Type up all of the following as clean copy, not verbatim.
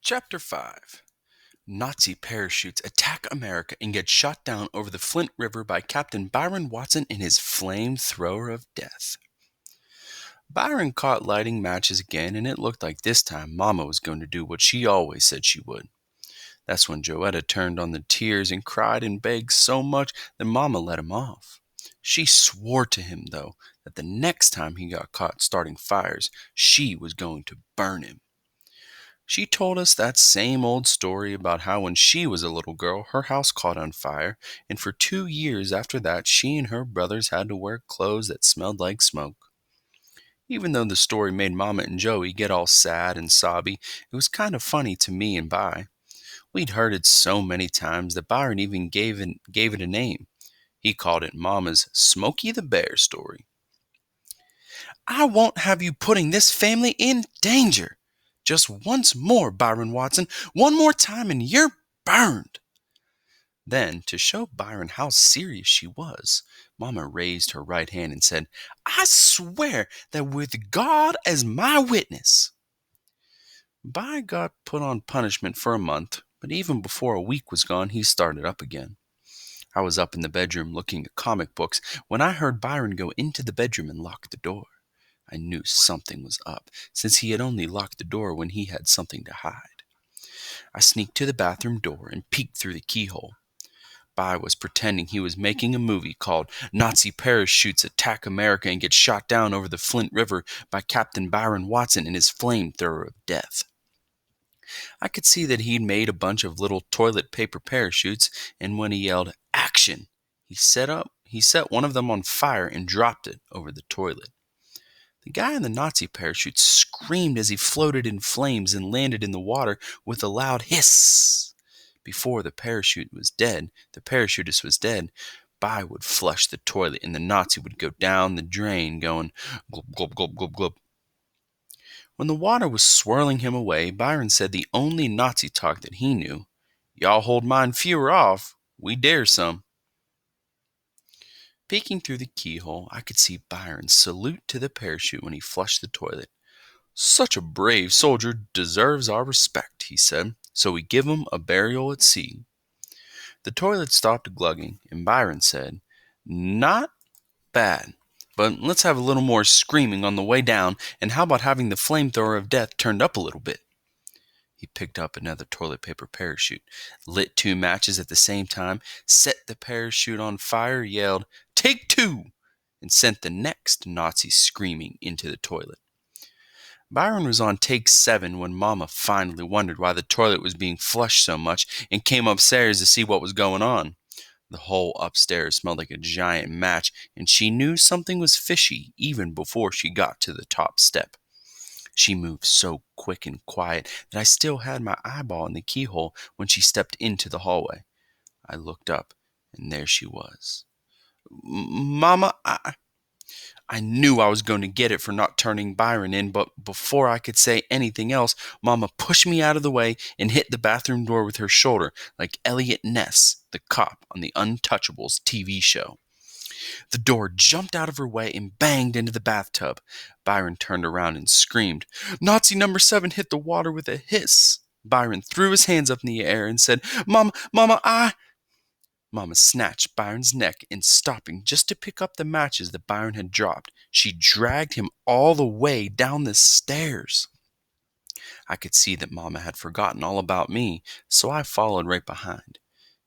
Chapter 5. Nazi parachutes attack America and get shot down over the Flint River by Captain Byron Watson in his flamethrower of death. Byron caught lighting matches again, and it looked like this time Mama was going to do what she always said she would. That's when Joetta turned on the tears and cried and begged so much that Mama let him off. She swore to him, though, that the next time he got caught starting fires, she was going to burn him. She told us that same old story about how when she was a little girl, her house caught on fire, and for 2 years after that, she and her brothers had to wear clothes that smelled like smoke. Even though the story made Mama and Joey get all sad and sobby, it was kind of funny to me and Vi. We'd heard it so many times that Byron even gave it a name. He called it Mama's Smokey the Bear story. "I won't have you putting this family in danger. Just once more, Byron Watson. One more time and you're burned." Then, to show Byron how serious she was, Mama raised her right hand and said, "I swear that with God as my witness." By got put on punishment for a month, but even before a week was gone, he started up again. I was up in the bedroom looking at comic books when I heard Byron go into the bedroom and lock the door. I knew something was up, since he had only locked the door when he had something to hide. I sneaked to the bathroom door and peeked through the keyhole. Bai was pretending he was making a movie called Nazi Parachutes Attack America and Get Shot Down Over the Flint River by Captain Byron Watson in his flamethrower of death. I could see that he'd made a bunch of little toilet paper parachutes, and when he yelled, "Action!" he set one of them on fire and dropped it over the toilet. The guy in the Nazi parachute screamed as he floated in flames and landed in the water with a loud hiss. Before the parachutist was dead, Bai would flush the toilet and the Nazi would go down the drain going glub, glub, glub, glub, glub. When the water was swirling him away, Byron said the only Nazi talk that he knew: "Y'all hold mine fewer off, we dare some." Peeking through the keyhole, I could see Byron salute to the parachute when he flushed the toilet. "Such a brave soldier deserves our respect," he said, "so we give him a burial at sea." The toilet stopped glugging, and Byron said, "Not bad, but let's have a little more screaming on the way down, and how about having the flamethrower of death turned up a little bit?" He picked up another toilet paper parachute, lit 2 matches at the same time, set the parachute on fire, yelled, "Take 2!" and sent the next Nazi screaming into the toilet. Byron was on take 7 when Mama finally wondered why the toilet was being flushed so much and came upstairs to see what was going on. The whole upstairs smelled like a giant match, and she knew something was fishy even before she got to the top step. She moved so quick and quiet that I still had my eyeball in the keyhole when she stepped into the hallway. I looked up, and there she was. "Mama, I knew I was going to get it for not turning Byron in, but before I could say anything else, Mama pushed me out of the way and hit the bathroom door with her shoulder like Elliot Ness, the cop on the Untouchables TV show. The door jumped out of her way and banged into the bathtub. Byron turned around and screamed, "Nazi number 7 hit the water with a hiss." Byron threw his hands up in the air and said, Mama, I..." Mama snatched Byron's neck and, stopping just to pick up the matches that Byron had dropped, she dragged him all the way down the stairs. I could see that Mama had forgotten all about me, so I followed right behind.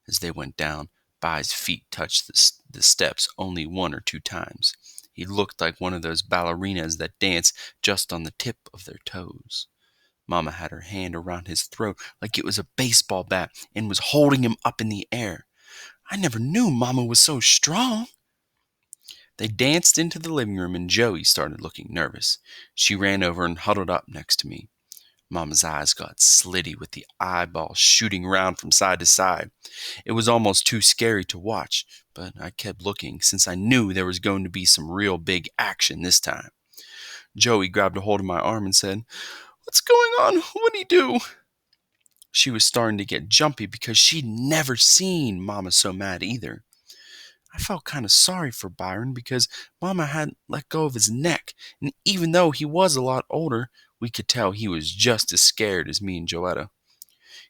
As they went down, Bai's feet touched the steps only 1 or 2 times. He looked like one of those ballerinas that dance just on the tip of their toes. Mama had her hand around his throat like it was a baseball bat and was holding him up in the air. I never knew Mama was so strong. They danced into the living room and Joey started looking nervous. She ran over and huddled up next to me. Mama's eyes got slitty with the eyeballs shooting around from side to side. It was almost too scary to watch, but I kept looking since I knew there was going to be some real big action this time. Joey grabbed a hold of my arm and said, "What's going on? What'd he do?" She was starting to get jumpy because she'd never seen Mama so mad either. I felt kind of sorry for Byron because Mama hadn't let go of his neck, and even though he was a lot older, we could tell he was just as scared as me and Joetta.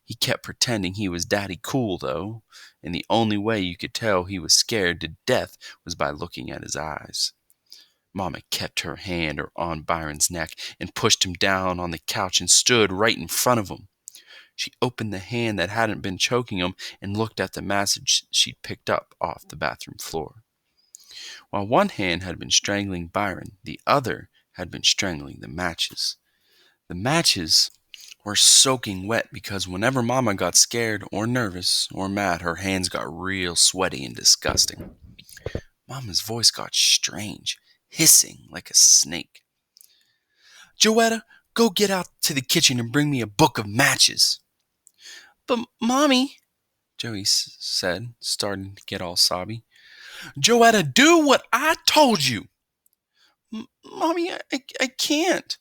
He kept pretending he was Daddy Cool, though, and the only way you could tell he was scared to death was by looking at his eyes. Mama kept her hand on Byron's neck and pushed him down on the couch and stood right in front of him. She opened the hand that hadn't been choking him and looked at the message she'd picked up off the bathroom floor. While one hand had been strangling Byron, the other had been strangling the matches. The matches were soaking wet because whenever Mama got scared or nervous or mad, her hands got real sweaty and disgusting. Mama's voice got strange, hissing like a snake. "Joetta, go get out to the kitchen and bring me a book of matches." "But, Mommy," Joey said, starting to get all sobby. "Joetta, do what I told you." "Mommy, I can't."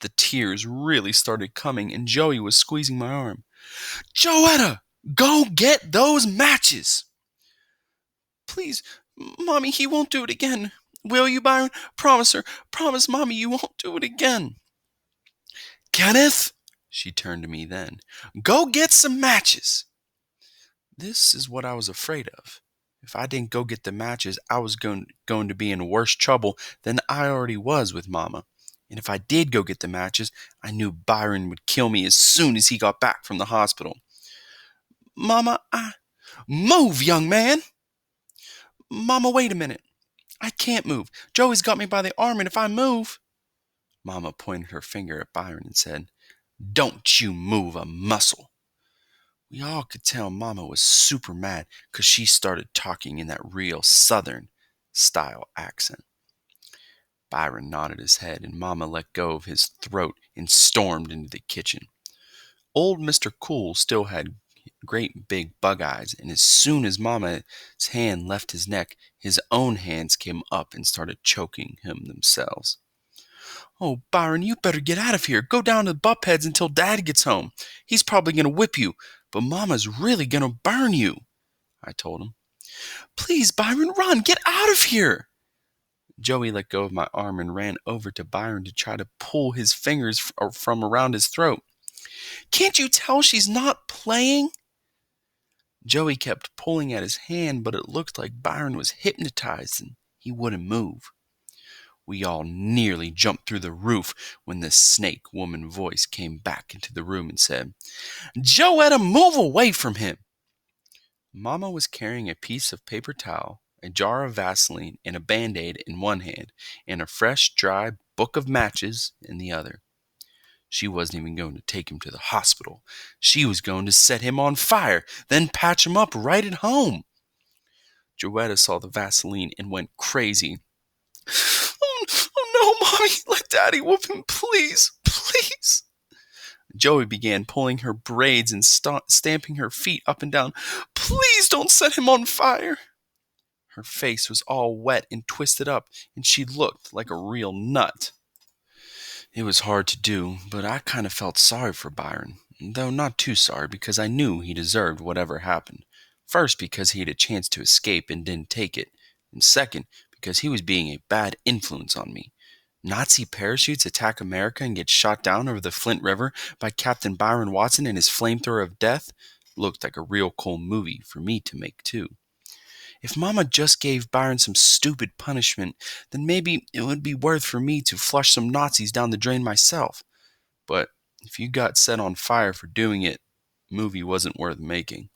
The tears really started coming, and Joey was squeezing my arm. "Joetta, go get those matches." "Please, Mommy, he won't do it again. Will you, Byron? Promise her. Promise, Mommy, you won't do it again." "Kenneth," she turned to me then, "go get some matches." This is what I was afraid of. If I didn't go get the matches, I was going to be in worse trouble than I already was with Mama. And if I did go get the matches, I knew Byron would kill me as soon as he got back from the hospital. "Mama, Move, young man!" "Mama, wait a minute. I can't move. Joey's got me by the arm, and if I move..." Mama pointed her finger at Byron and said, "Don't you move a muscle." We all could tell Mama was super mad because she started talking in that real Southern style accent. Byron nodded his head, and Mama let go of his throat and stormed into the kitchen. Old Mr. Cool still had great big bug eyes, and as soon as Mama's hand left his neck, his own hands came up and started choking him themselves. "Oh, Byron, you better get out of here. Go down to Buphead's until Dad gets home. He's probably going to whip you, but Mama's really going to burn you," I told him. "Please, Byron, run. Get out of here." Joey let go of my arm and ran over to Byron to try to pull his fingers from around his throat. "Can't you tell she's not playing?" Joey kept pulling at his hand, but it looked like Byron was hypnotized and he wouldn't move. We all nearly jumped through the roof when the snake woman voice came back into the room and said, "Joetta, move away from him." Mama was carrying a piece of paper towel, a jar of Vaseline, and a Band-Aid in one hand, and a fresh, dry book of matches in the other. She wasn't even going to take him to the hospital. She was going to set him on fire, then patch him up right at home. Joetta saw the Vaseline and went crazy. "Oh no, Mommy, let Daddy whoop him, please, please." Joey began pulling her braids and stamping her feet up and down. "Please don't set him on fire." Her face was all wet and twisted up, and she looked like a real nut. It was hard to do, but I kind of felt sorry for Byron, though not too sorry because I knew he deserved whatever happened. First, because he had a chance to escape and didn't take it, and second, because he was being a bad influence on me. Nazi parachutes attack America and get shot down over the Flint River by Captain Byron Watson and his flamethrower of death looked like a real cool movie for me to make too. If Mama just gave Byron some stupid punishment, then maybe it would be worth for me to flush some Nazis down the drain myself. But if you got set on fire for doing it, the movie wasn't worth making.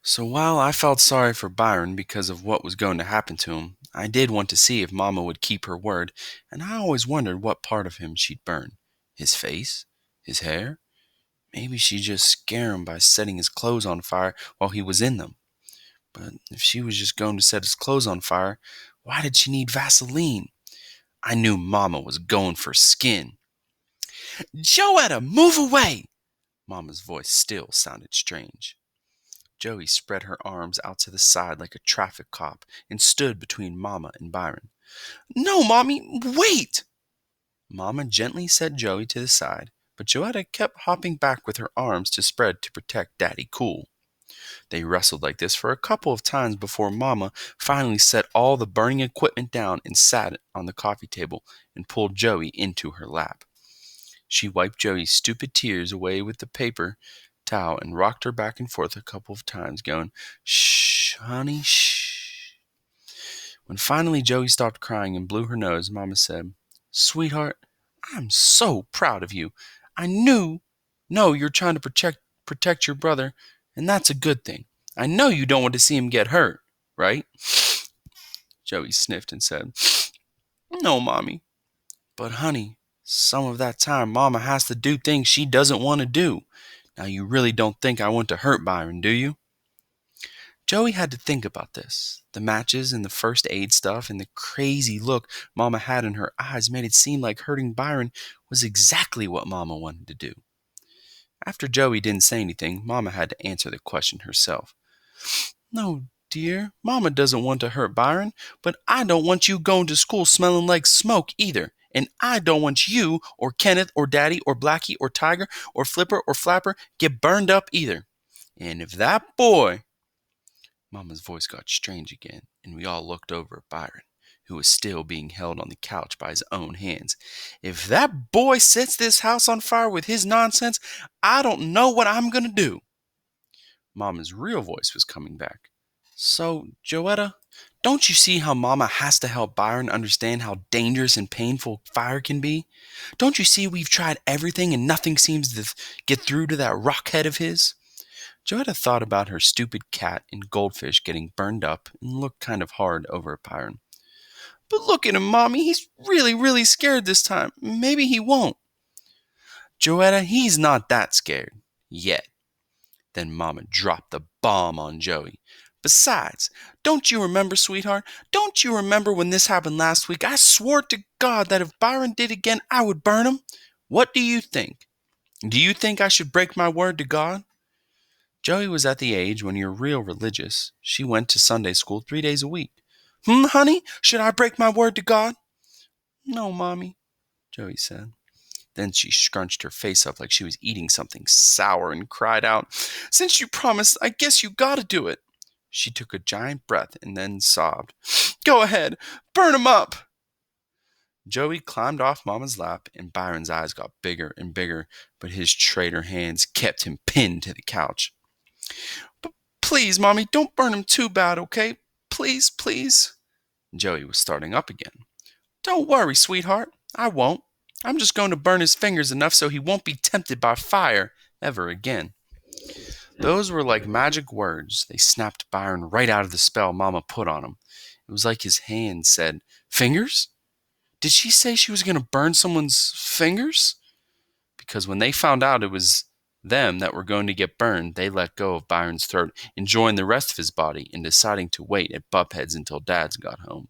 So while I felt sorry for Byron because of what was going to happen to him, I did want to see if Mama would keep her word, and I always wondered what part of him she'd burn. His face? His hair? Maybe she'd just scare him by setting his clothes on fire while he was in them. But if she was just going to set his clothes on fire, why did she need Vaseline? I knew Mama was going for skin. "Joetta, move away!" Mama's voice still sounded strange. Joey spread her arms out to the side like a traffic cop and stood between Mama and Byron. "No, Mommy, wait!" Mama gently set Joey to the side, but Joetta kept hopping back with her arms to spread to protect Daddy Cool. They wrestled like this for a couple of times before Mama finally set all the burning equipment down and sat on the coffee table and pulled Joey into her lap. She wiped Joey's stupid tears away with the paper towel and rocked her back and forth a couple of times, going, "Shh, honey, shh." When finally Joey stopped crying and blew her nose, Mama said, "Sweetheart, I'm so proud of you. I know you're trying to protect your brother, and that's a good thing. I know you don't want to see him get hurt, right?" Joey sniffed and said, "No, Mommy. But honey, some of that time Mama has to do things she doesn't want to do. Now you really don't think I want to hurt Byron, do you?" Joey had to think about this. The matches and the first aid stuff and the crazy look Mama had in her eyes made it seem like hurting Byron was exactly what Mama wanted to do. After Joey didn't say anything, Mama had to answer the question herself. "No, dear, Mama doesn't want to hurt Byron, but I don't want you going to school smelling like smoke either. And I don't want you or Kenneth or Daddy or Blackie or Tiger or Flipper or Flapper get burned up either. And if that boy—" Mama's voice got strange again, and we all looked over at Byron, who was still being held on the couch by his own hands. "If that boy sets this house on fire with his nonsense, I don't know what I'm going to do." Mama's real voice was coming back. "So, Joetta, don't you see how Mama has to help Byron understand how dangerous and painful fire can be? Don't you see we've tried everything and nothing seems to get through to that rockhead of his?" Joetta thought about her stupid cat and goldfish getting burned up and looked kind of hard over at Byron. "But look at him, Mommy. He's really, really scared this time. Maybe he won't." "Joetta, he's not that scared. Yet." Then Mama dropped the bomb on Joey. "Besides, don't you remember, sweetheart? Don't you remember when this happened last week? I swore to God that if Byron did again, I would burn him. What do you think? Do you think I should break my word to God?" Joey was at the age when you're real religious. She went to Sunday school 3 days a week. Honey, should I break my word to God?" "No, Mommy," Joey said. Then she scrunched her face up like she was eating something sour and cried out, "Since you promised, I guess you gotta do it." She took a giant breath and then sobbed, "Go ahead, burn him up." Joey climbed off Mama's lap, and Byron's eyes got bigger and bigger, but his traitor hands kept him pinned to the couch. "But please, Mommy, don't burn him too bad, okay? Please, please." Joey was starting up again. "Don't worry, sweetheart. I won't. I'm just going to burn his fingers enough so he won't be tempted by fire ever again." Those were like magic words. They snapped Byron right out of the spell Mama put on him. It was like his hand said, "Fingers? Did she say she was going to burn someone's fingers?" Because when they found out it was them that were going to get burned, they let go of Byron's throat, enjoying the rest of his body and deciding to wait at Bupheads until Dads got home.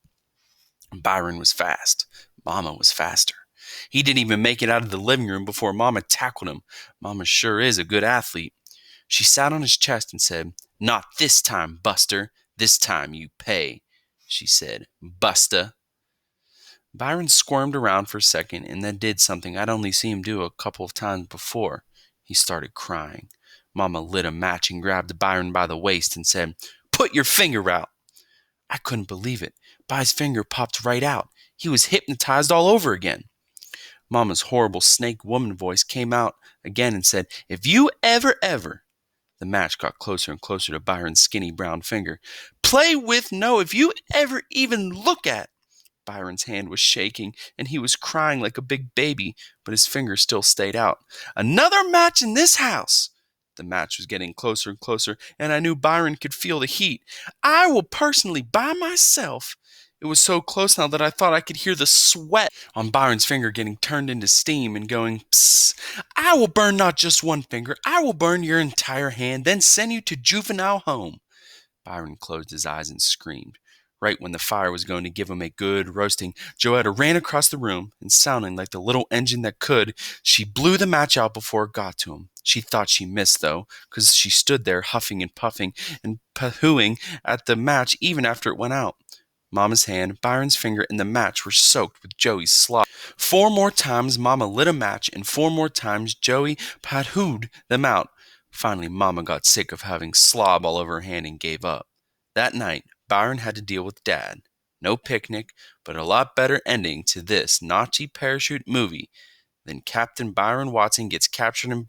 Byron was fast. Mama was faster. He didn't even make it out of the living room before Mama tackled him. Mama sure is a good athlete. She sat on his chest and said, "Not this time, Buster. This time you pay," she said. "Busta." Byron squirmed around for a second and then did something I'd only seen him do a couple of times before. He started crying. Mama lit a match and grabbed Byron by the waist and said, "Put your finger out." I couldn't believe it. By's finger popped right out. He was hypnotized all over again. Mama's horrible snake woman voice came out again and said, "If you ever," the match got closer and closer to Byron's skinny brown finger, "play with, no, if you ever even look at." Byron's hand was shaking, and he was crying like a big baby, but his finger still stayed out. "Another match in this house." The match was getting closer and closer, and I knew Byron could feel the heat. "I will personally, by myself." It was so close now that I thought I could hear the sweat on Byron's finger getting turned into steam and going, "Psst. I will burn not just one finger. I will burn your entire hand, then send you to juvenile home." Byron closed his eyes and screamed. Right when the fire was going to give him a good roasting, Joetta ran across the room, and sounding like the little engine that could, she blew the match out before it got to him. She thought she missed, though, because she stood there huffing and puffing and pahooing at the match even after it went out. Mama's hand, Byron's finger, and the match were soaked with Joey's slop. 4 more times Mama lit a match, and 4 more times Joey pahooed them out. Finally, Mama got sick of having slob all over her hand and gave up. That night, Byron had to deal with Dad. No picnic, but a lot better ending to this naughty parachute movie Then Captain Byron Watson gets captured and